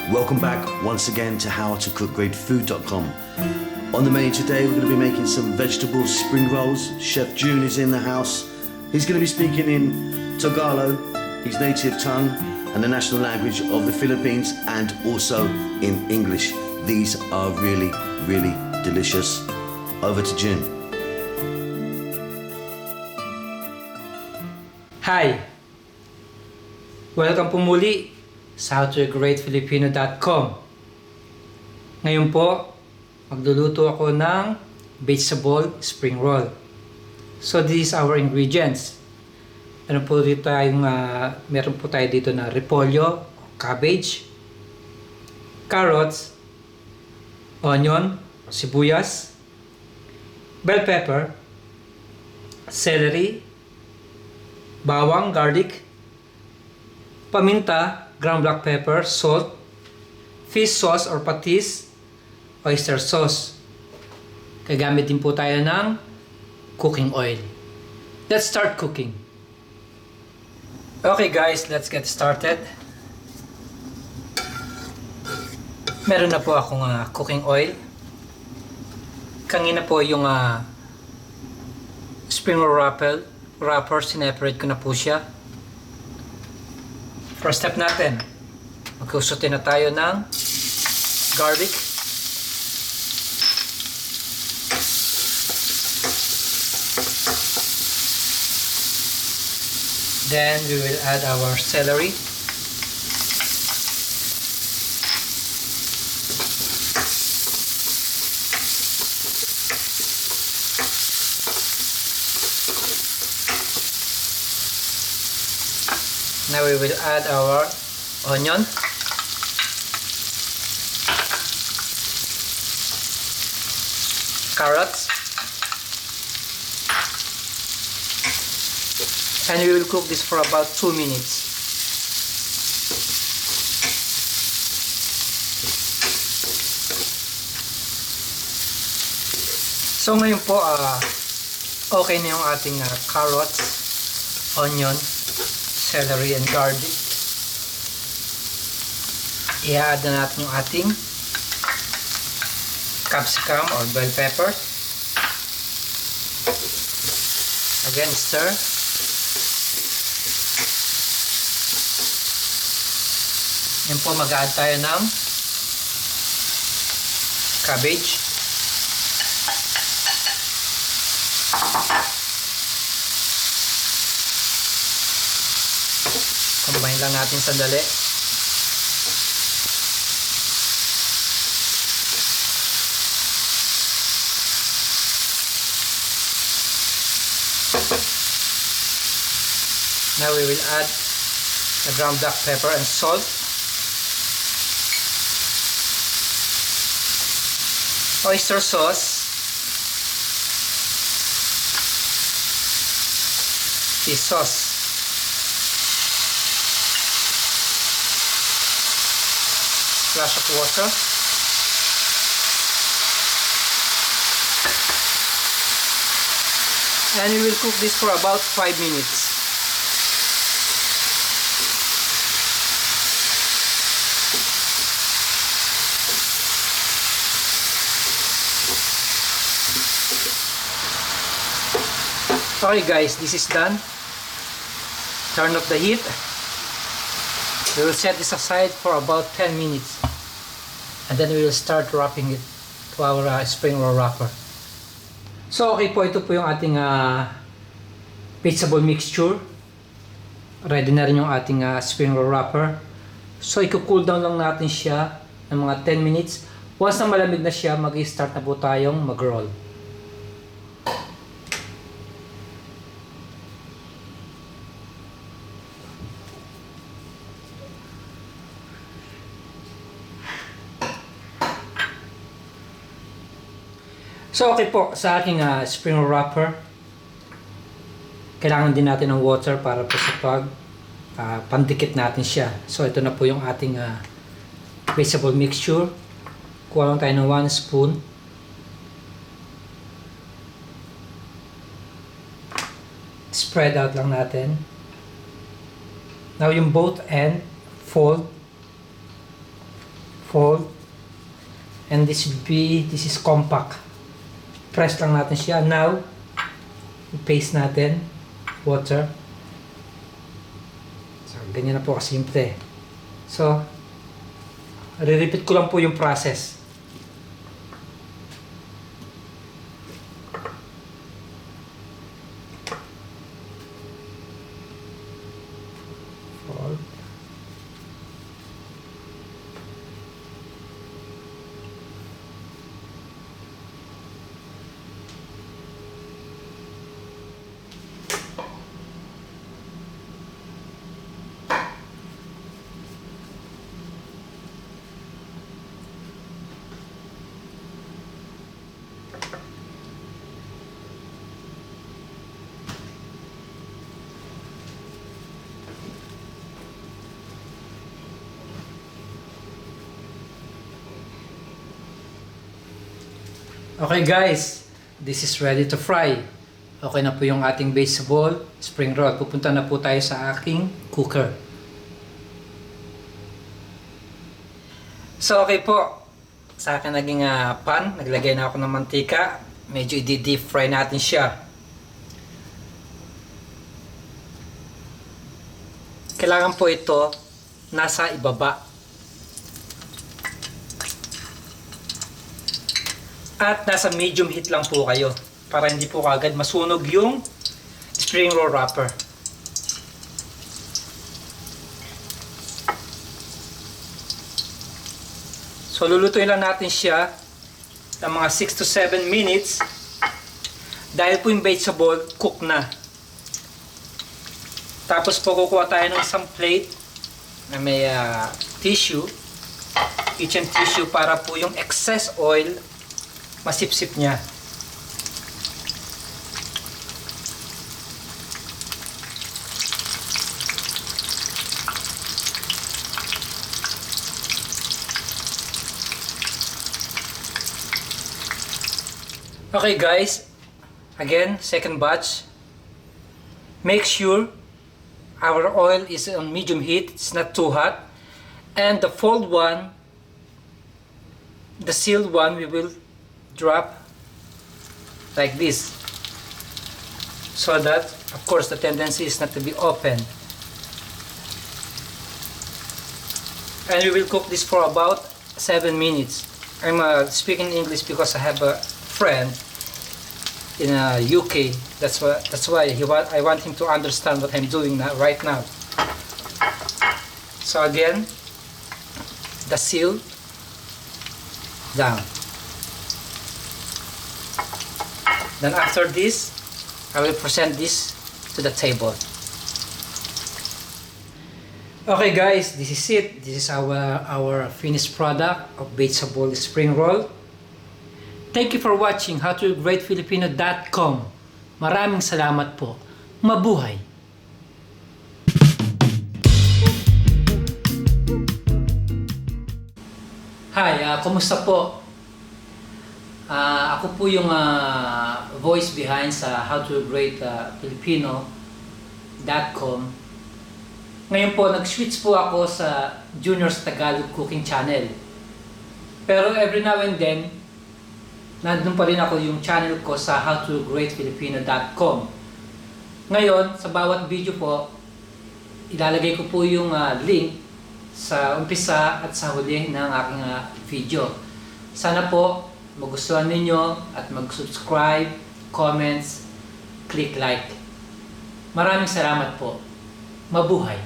Welcome back once again to howtocookgreatfood.com. On the menu today we're going to be making some vegetable spring rolls. Chef June is in the house. He's going to be speaking in Tagalog, his native tongue and the national language of the Philippines, and also in English. These are really, really delicious. Over to June. Hi! Welcome po muli sa howtocookgreatfilipino.com. Ngayon po, magluluto ako ng vegetable spring roll. So this is our ingredients. Meron po tayo dito na repolyo, cabbage, carrots, onion, sibuyas, bell pepper, celery, bawang, garlic, paminta, ground black pepper, salt, fish sauce or patis, oyster sauce. Gagamit din po tayo ng cooking oil. Let's start cooking. Okay guys, let's get started. Meron na po akong cooking oil. Kanina po yung spring roll wrapper, sineparate ko na po siya. First step natin, magkusutin na tayo ng garlic. Then we will add our celery. Now we will add our onion. Carrots. And we will cook this for about 2 minutes. So ngayon po, okay na yung ating carrots, onion, celery and garlic. I-add na natin yung ating capsicum or bell pepper. Again, stir. Yan po, mag-add tayo ng cabbage. Combine lang natin sandali. Now we will add the ground black pepper and salt. Oyster sauce. Fish sauce. Splash of water. And we will cook this for about 5 minutes. Okay guys, this is done. Turn off the heat. We will set this aside for about 10 minutes. And then we will start wrapping it to our spring roll wrapper. So okay po, ito po yung ating vegetable mixture. Ready na rin yung ating spring roll wrapper. So i-cool down lang natin siya ng mga 10 minutes. Once na malamig na siya, mag-start na po tayong mag-roll. So okay po, sa aking spring roll wrapper, kailangan din natin ng water para po sa pandikit natin siya. So ito na po yung ating vegetable mixture. Kuha lang tayo ng 1 spoon. Spread out lang natin. Now yung both end, fold. fold. And this is compact. Press lang natin siya. Now, i-paste natin. Water. So, ganyan na po kasimple. So, re-repeat ko lang po yung process. Fold. Okay guys, this is ready to fry. Okay na po yung ating baseball spring roll. Pupunta na po tayo sa aking cooker. So okay po, sa akin naging pan, naglagay na ako ng mantika. Medyo i-deep fry natin siya. Kailangan po ito nasa ibaba. At nasa medium heat lang po kayo para hindi po kagad masunog yung spring roll wrapper. So lulutuin lang natin siya ng mga 6 to 7 minutes dahil po yung vegetable cook na. Tapos po kukuha tayo ng isang plate na may tissue, kitchen tissue, para po yung excess oil masipsip niya. Okay guys, again, second batch. Make sure our oil is on medium heat, it's not too hot. And the fold one, the sealed one, we will drop like this, so that of course the tendency is not to be open. And we will cook this for about 7 minutes. I'm speaking English because I have a friend in UK. That's why I want him to understand what I'm doing right now. So again, the seal down. Then after this, I will present this to the table. Okay guys, this is it. This is our finished product of vegetable spring roll. Thank you for watching howtogreatfilipino.com. Maraming salamat po. Mabuhay! Hi, kumusta po? Ako po yung voice behind sa howtogreatfilipino.com. Ngayon po, nag-switch po ako sa Junior's Tagalog Cooking Channel. Pero every now and then, nandun pa rin ako yung channel ko sa howtogreatfilipino.com. Ngayon, sa bawat video po, ilalagay ko po yung link sa umpisa at sa huli ng aking video. Sana po magustuhan ninyo at mag-subscribe, comments, click like. Maraming salamat po. Mabuhay!